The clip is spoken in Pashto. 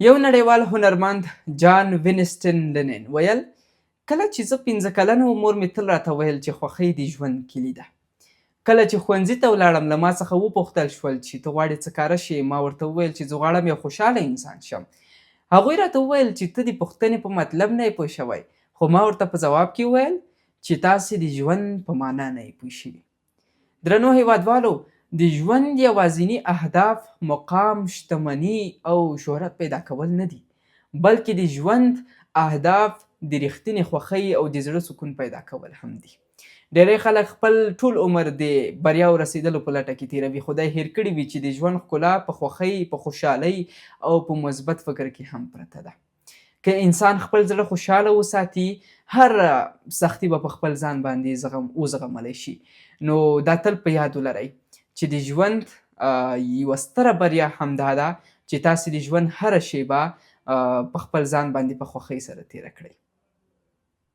یو نړیوال هنرمند جان وینسټن لینن ویل کله چې زه 15 کلنه وم مور مې تل راته ویل چې خوښۍ د ژوند کلي ده. کله چې ښوونځي ته ولاړم له ما څخه وپوښتل شول چې ته غواړې څه کاره شې؟ ما ورته وویل چې زه غواړم یو خوشحاله انسان شم. هغوی راته وویل چې ته د پوښتنې په مطلب نه یې پوه شوی، خو ما ورته په ځواب کې وویل چې تاسې د ژوند په معنا نه یې پوه شوي. درنو هیوادوالو، د ژوند یوازیني اهداف مقام، شتمني او شهرت پیدا کول نه دي، بلکې د ژوند اهداف د رښتینې خوښۍ او د زړه سکون پیدا کول هم دي. ډیری خلک خپل ټول عمر د بریا او رسیدلو په لټه کې تیروي، خو دا هیر کړي وي چې د ژوند ښکلا په خوښۍ، په خوشحالۍ او په مثبت فکر کې هم پرته ده. که انسان خپل زړه خوشحاله وساتي، هر سختي به په خپل ځان باندې وزغملی شي. نو دا تل په یاد ولرئ چې د ژوند یوه ستره بریا همدا ده چې تاسې د ژوند هره شیبه په خپل ځان باندې په خوښۍ سره تیره کړئ.